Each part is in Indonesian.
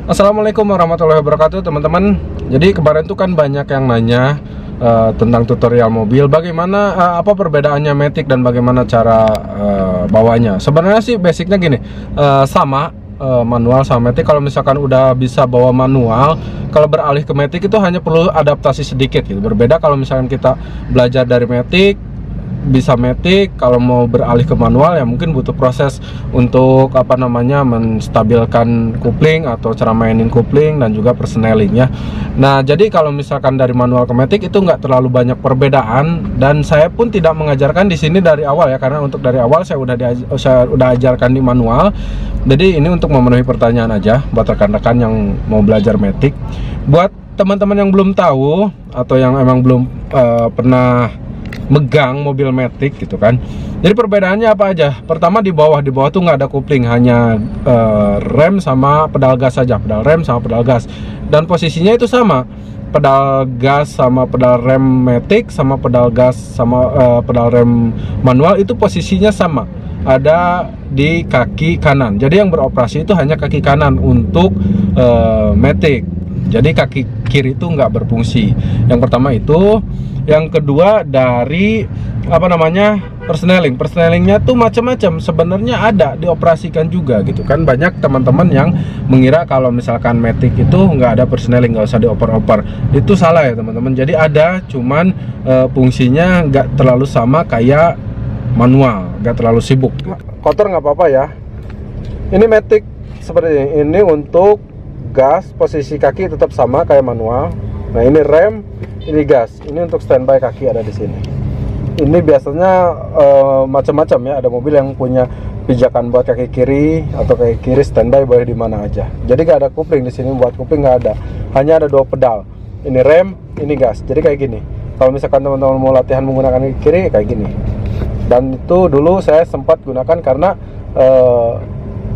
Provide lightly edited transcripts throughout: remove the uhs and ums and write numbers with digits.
Assalamualaikum warahmatullahi wabarakatuh, teman-teman. Jadi kemarin tuh kan banyak yang nanya tentang tutorial mobil, bagaimana apa perbedaannya Matic dan bagaimana cara bawanya. Sebenarnya sih basicnya gini, sama manual sama Matic. Kalau misalkan udah bisa bawa manual, kalau beralih ke Matic itu hanya perlu adaptasi sedikit gitu. Berbeda kalau misalkan kita belajar dari Matic, bisa Matic, kalau mau beralih ke manual ya mungkin butuh proses untuk menstabilkan kopling atau cara mainin kopling dan juga persneling ya. Nah, jadi kalau misalkan dari manual ke Matic itu nggak terlalu banyak perbedaan, dan saya pun tidak mengajarkan di sini dari awal ya, karena untuk dari awal saya udah ajarkan di manual. Jadi ini untuk memenuhi pertanyaan aja buat rekan-rekan yang mau belajar Matic. Buat teman-teman yang belum tahu atau yang emang belum pernah megang mobil Matic gitu kan. Jadi perbedaannya apa aja? Pertama, di bawah tuh nggak ada kopling, hanya rem sama pedal gas saja, pedal rem sama pedal gas. Dan posisinya itu sama, pedal gas sama pedal rem Matic sama pedal gas sama pedal rem manual itu posisinya sama, ada di kaki kanan. Jadi yang beroperasi itu hanya kaki kanan untuk Matic. Jadi kaki kiri itu nggak berfungsi. Yang pertama itu. Yang kedua dari persnelingnya tuh macam-macam, sebenarnya ada dioperasikan juga gitu kan. Banyak teman-teman yang mengira kalau misalkan Matic itu nggak ada persneling, nggak usah dioper-oper. Itu salah ya teman-teman. Jadi ada, cuman fungsinya nggak terlalu sama kayak manual, nggak terlalu sibuk. Kotor nggak apa-apa ya. Ini Matic seperti ini. Untuk gas, posisi kaki tetap sama kayak manual. Nah, ini rem, ini gas. Ini untuk standby kaki ada di sini. Ini biasanya macam-macam ya. Ada mobil yang punya pijakan buat kaki kiri atau kaki kiri standby boleh di mana aja. Jadi gak ada kopling di sini, buat kopling nggak ada. Hanya ada dua pedal. Ini rem, ini gas. Jadi kayak gini. Kalau misalkan teman-teman mau latihan menggunakan kaki kiri kayak gini. Dan itu dulu saya sempat gunakan karena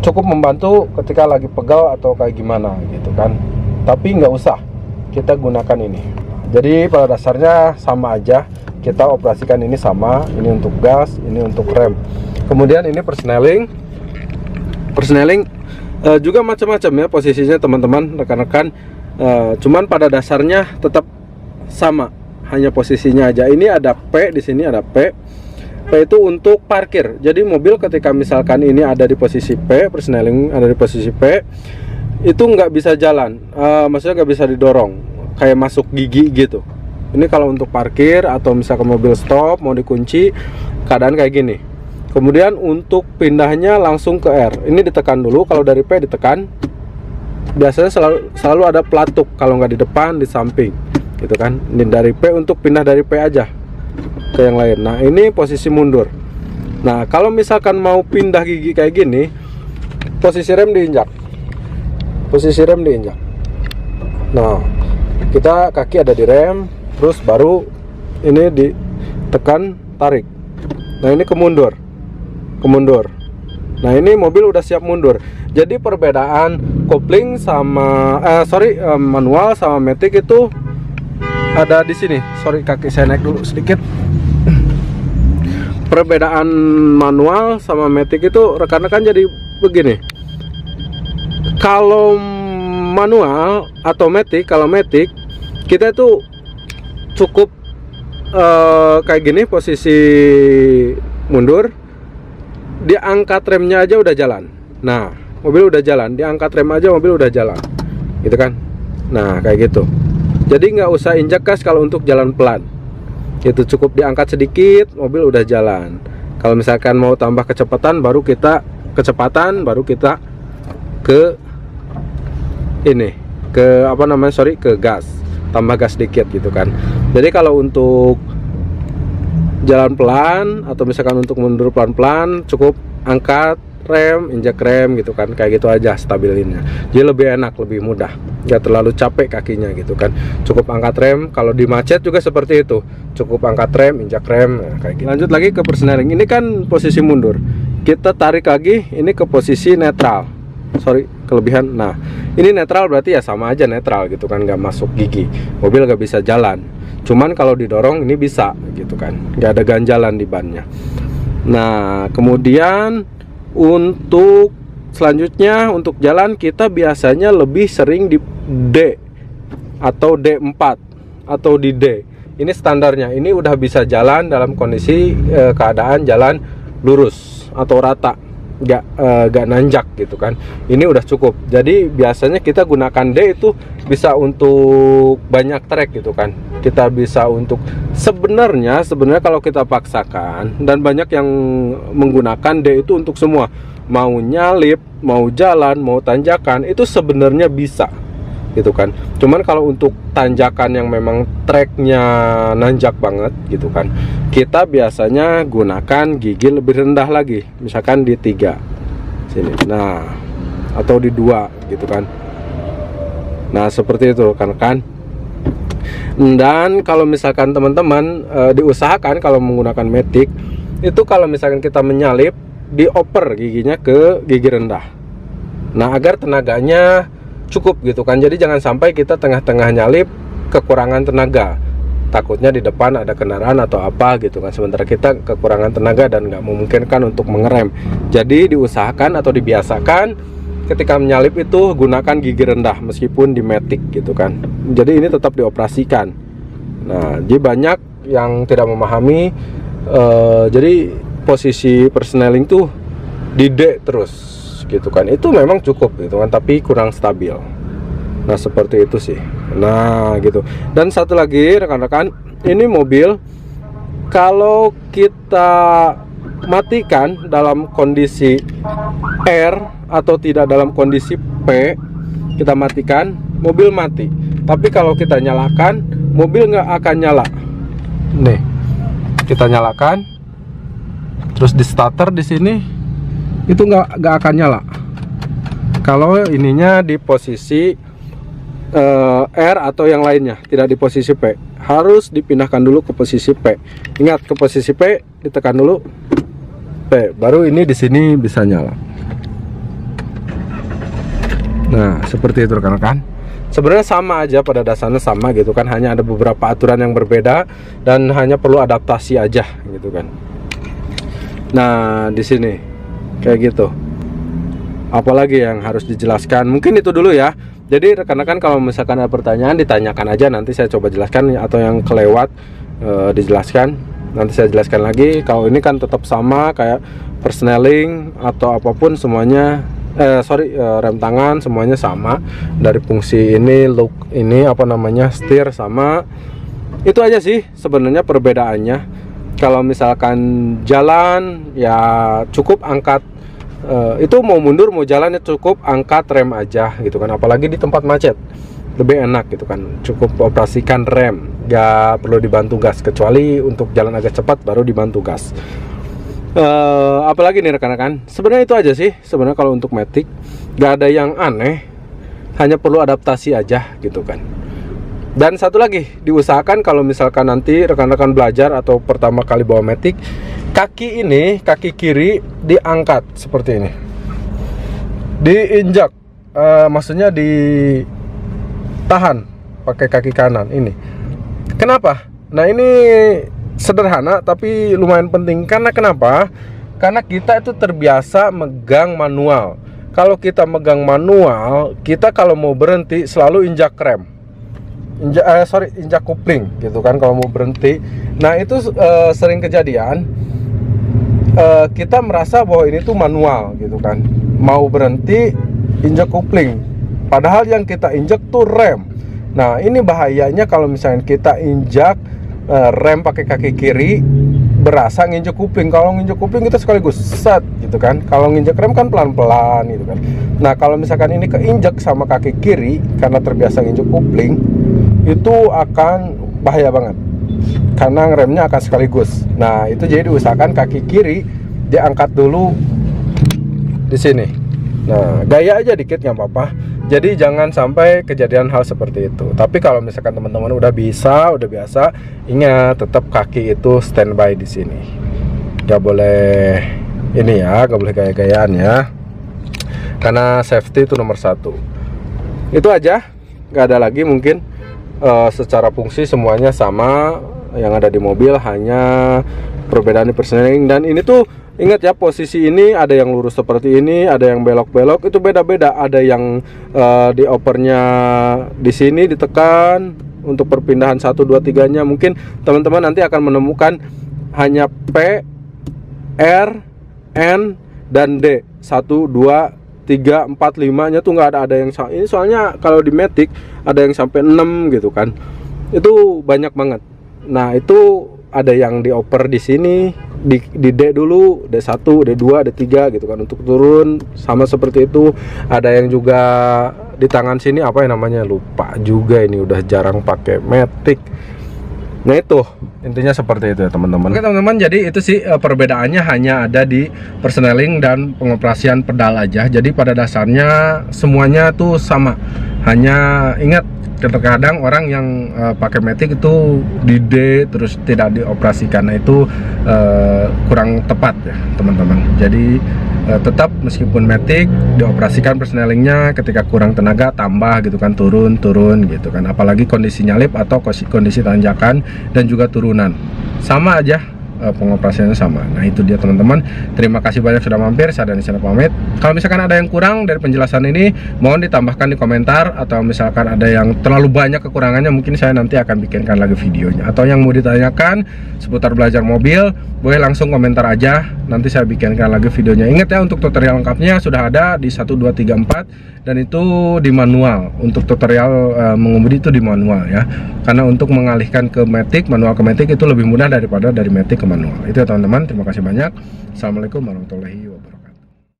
cukup membantu ketika lagi pegal atau kayak gimana gitu kan. Tapi nggak usah kita gunakan ini. Jadi pada dasarnya sama aja, kita operasikan ini sama. Ini untuk gas, ini untuk rem. Kemudian ini persneling juga macam-macam ya posisinya teman-teman, rekan-rekan. Cuman pada dasarnya tetap sama, hanya posisinya aja. Ini ada P, di sini ada P. P itu untuk parkir. Jadi mobil ketika misalkan ini ada di posisi P, persneling ada di posisi P, itu nggak bisa jalan, maksudnya nggak bisa didorong kayak masuk gigi gitu. Ini kalau untuk parkir atau misalkan mobil stop mau dikunci, keadaan kayak gini. Kemudian untuk pindahnya langsung ke R, ini ditekan dulu. Kalau dari P ditekan, biasanya selalu ada pelatuk, kalau nggak di depan di samping gitu kan. Ini dari P, untuk pindah dari P aja ke yang lain. Nah, ini posisi mundur. Nah, kalau misalkan mau pindah gigi kayak gini, posisi rem diinjak. Nah, kita kaki ada di rem, terus baru ini ditekan tarik. Nah, ini kemundur. Nah, ini mobil udah siap mundur. Jadi perbedaan kopling sama manual sama Matic itu ada di sini. Sorry, kaki saya naik dulu sedikit. Perbedaan manual sama Matic itu rekan-rekan jadi begini. Kalau manual atau Matic, kalau Matic kita itu cukup kayak gini, posisi mundur, diangkat remnya aja udah jalan. Nah, mobil udah jalan, diangkat rem aja mobil udah jalan gitu kan. Nah, kayak gitu. Jadi nggak usah injak gas kalau untuk jalan pelan. Itu cukup diangkat sedikit, mobil udah jalan. Kalau misalkan mau tambah kecepatan baru kita ke ini, ke ke gas, tambah gas sedikit gitu kan. Jadi kalau untuk jalan pelan atau misalkan untuk mundur pelan-pelan, cukup angkat rem, injak rem gitu kan, kayak gitu aja stabilinnya. Jadi lebih enak, lebih mudah, nggak terlalu capek kakinya gitu kan. Cukup angkat rem. Kalau di macet juga seperti itu, cukup angkat rem, injak rem, nah, kayak gitu. Lanjut lagi ke persneling. Ini kan posisi mundur, kita tarik lagi ini ke posisi netral. Kelebihan. Nah, ini netral berarti ya sama aja netral gitu kan, nggak masuk gigi, mobil nggak bisa jalan. Cuman kalau didorong ini bisa gitu kan, nggak ada ganjalan di bannya. Nah, kemudian untuk selanjutnya untuk jalan kita biasanya lebih sering di D atau D4 atau di D. Ini standarnya. Ini udah bisa jalan dalam kondisi keadaan jalan lurus atau rata, gak nanjak gitu kan. Ini udah cukup. Jadi biasanya kita gunakan D itu bisa untuk banyak trek gitu kan. Kita bisa untuk sebenarnya kalau kita paksakan, dan banyak yang menggunakan D itu untuk semua, mau nyalip, mau jalan, mau tanjakan, itu sebenarnya bisa gitu kan. Cuman kalau untuk tanjakan yang memang treknya nanjak banget gitu kan, kita biasanya gunakan gigi lebih rendah lagi, misalkan di 3 sini, nah, atau di 2 gitu kan. Nah seperti itu kan. Dan kalau misalkan teman-teman diusahakan kalau menggunakan Matic itu, kalau misalkan kita menyalip, dioper giginya ke gigi rendah, nah agar tenaganya cukup gitu kan. Jadi jangan sampai kita tengah-tengah nyalip kekurangan tenaga, takutnya di depan ada kendaraan atau apa gitu kan, sementara kita kekurangan tenaga dan nggak memungkinkan untuk mengerem. Jadi diusahakan atau dibiasakan ketika menyalip itu gunakan gigi rendah meskipun di Matic gitu kan. Jadi ini tetap dioperasikan. Nah, jadi banyak yang tidak memahami, jadi posisi persneling tuh di D terus gitu kan. Itu memang cukup gitu kan, tapi kurang stabil. Nah seperti itu sih. Nah gitu. Dan satu lagi rekan-rekan, ini mobil kalau kita matikan dalam kondisi R atau tidak dalam kondisi P, kita matikan, mobil mati. Tapi kalau kita nyalakan, mobil nggak akan nyala. Nih, kita nyalakan, terus di starter di sini itu nggak akan nyala. Kalau ininya di posisi R atau yang lainnya, tidak di posisi P, harus dipindahkan dulu ke posisi P. Ingat, ke posisi P ditekan dulu P, baru ini di sini bisa nyala. Nah seperti itu rekan-rekan. Sebenarnya sama aja, pada dasarnya sama gitu kan, hanya ada beberapa aturan yang berbeda dan hanya perlu adaptasi aja gitu kan. Nah di sini kayak gitu. Apalagi yang harus dijelaskan? Mungkin itu dulu ya. Jadi rekan-rekan kalau misalkan ada pertanyaan, ditanyakan aja, nanti saya coba jelaskan, atau yang kelewat dijelaskan, nanti saya jelaskan lagi. Kalau ini kan tetap sama kayak persneling atau apapun semuanya, rem tangan semuanya sama. Dari fungsi ini, look ini apa namanya, steer sama. Itu aja sih sebenarnya perbedaannya. Kalau misalkan jalan ya cukup angkat, itu mau mundur mau jalan ya cukup angkat rem aja gitu kan. Apalagi di tempat macet lebih enak gitu kan, cukup operasikan rem, gak perlu dibantu gas, kecuali untuk jalan agak cepat baru dibantu gas. Apalagi nih rekan-rekan, sebenarnya itu aja sih sebenarnya. Kalau untuk Matic gak ada yang aneh, hanya perlu adaptasi aja gitu kan. Dan satu lagi, diusahakan kalau misalkan nanti rekan-rekan belajar atau pertama kali bawa Matic, kaki ini, kaki kiri diangkat seperti ini, diinjak, maksudnya ditahan pakai kaki kanan ini. Kenapa? Nah ini sederhana tapi lumayan penting. Karena kenapa? Karena kita itu terbiasa megang manual. Kalau kita megang manual, kita kalau mau berhenti selalu injak rem, injak kopling gitu kan kalau mau berhenti. Nah itu sering kejadian, kita merasa bahwa ini tuh manual gitu kan, mau berhenti injak kopling, padahal yang kita injak tuh rem. Nah ini bahayanya kalau misalnya kita injak rem pakai kaki kiri, berasa nginjek kuping. Kalau nginjek kuping kita sekaligus set gitu kan. Kalau nginjek rem kan pelan-pelan gitu kan. Nah kalau misalkan ini keinjek sama kaki kiri karena terbiasa nginjek kupling, itu akan bahaya banget karena remnya akan sekaligus. Nah itu jadi diusahakan kaki kiri diangkat dulu di sini. Nah gaya aja dikit nggak apa-apa. Jadi jangan sampai kejadian hal seperti itu. Tapi kalau misalkan teman-teman udah bisa, udah biasa, ingat tetap kaki itu standby di sini. Gak boleh ini ya, gak boleh gaya-gayaan ya. Karena safety itu nomor 1. Itu aja, gak ada lagi mungkin. Secara fungsi semuanya sama yang ada di mobil, hanya perbedaan di persneling. Dan ini tuh Ingat ya, posisi ini ada yang lurus seperti ini, ada yang belok-belok, itu beda-beda. Ada yang diopernya di sini ditekan untuk perpindahan 1, 2, 3-nya. Mungkin teman-teman nanti akan menemukan hanya P, R, N, dan D. 1, 2, 3, 4, 5-nya tuh nggak ada yang ini. Soalnya kalau di Matic ada yang sampai 6 gitu kan. Itu banyak banget. Nah, itu ada yang dioper di sini di D dulu, D1, D2, D3 gitu kan, untuk turun sama seperti itu. Ada yang juga di tangan sini, apa yang namanya, lupa juga, ini udah jarang pakai Matic. Nah, itu intinya seperti itu ya teman-teman. Oke teman-teman, jadi itu sih perbedaannya hanya ada di persneling dan pengoperasian pedal aja. Jadi pada dasarnya semuanya tuh sama. Hanya ingat, terkadang orang yang pakai Matic itu di D terus tidak dioperasikan, nah itu kurang tepat ya teman-teman. Jadi tetap meskipun Matic dioperasikan persnelingnya, ketika kurang tenaga tambah gitu kan, turun gitu kan, apalagi kondisi nyalip atau kondisi tanjakan dan juga turunan, sama aja pengoperasiannya sama. Nah itu dia teman-teman, terima kasih banyak sudah mampir. Saya Dani Sana pamit. Kalau misalkan ada yang kurang dari penjelasan ini, mohon ditambahkan di komentar, atau misalkan ada yang terlalu banyak kekurangannya, mungkin saya nanti akan bikinkan lagi videonya. Atau yang mau ditanyakan seputar belajar mobil, boleh langsung komentar aja, nanti saya bikinkan lagi videonya. Ingat ya, untuk tutorial lengkapnya sudah ada di 1, 2, 3, 4, dan itu di manual. Untuk tutorial mengemudi itu di manual ya, karena untuk mengalihkan ke Matic, manual ke Matic itu lebih mudah daripada dari Matic ke manual. Itu ya teman-teman, terima kasih banyak. Assalamualaikum warahmatullahi wabarakatuh.